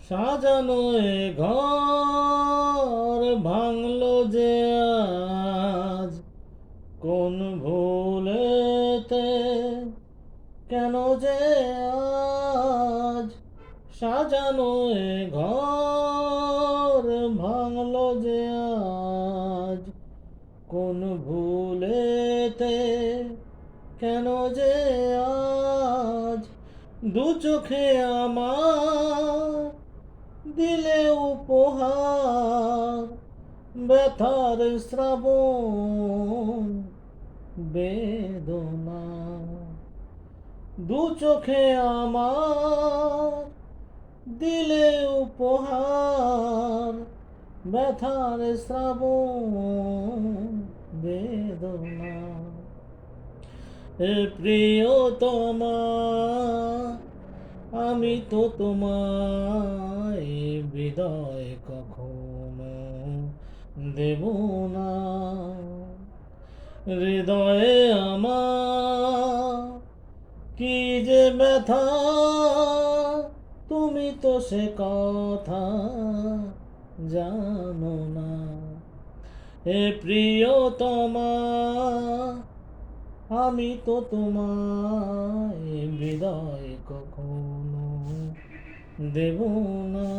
সাজানো এ ঘর ভাঙলো যে আজ, কোন ভুলেতে কেন যে আজ সাজানো এ ঘর ভাঙলো যে আজ, কোন ভুলেতে কেন যে আজ দু চোখে আমার দিলে উপহার ব্যথার শ্রাবণ বেদনা, দু চোখে আমার দিলে উপহার ব্যথার শ্রাবণ বেদনা। এ প্রিয়তমা আমি তো তোমায় বিদায় কখনো দেব না। হৃদয়ে আমার কি যে ব্যথা, তুমি তো সে কথা জানো না। হে প্রিয়তমা আমি তো তোমায় বিদায় কখনো দেব না।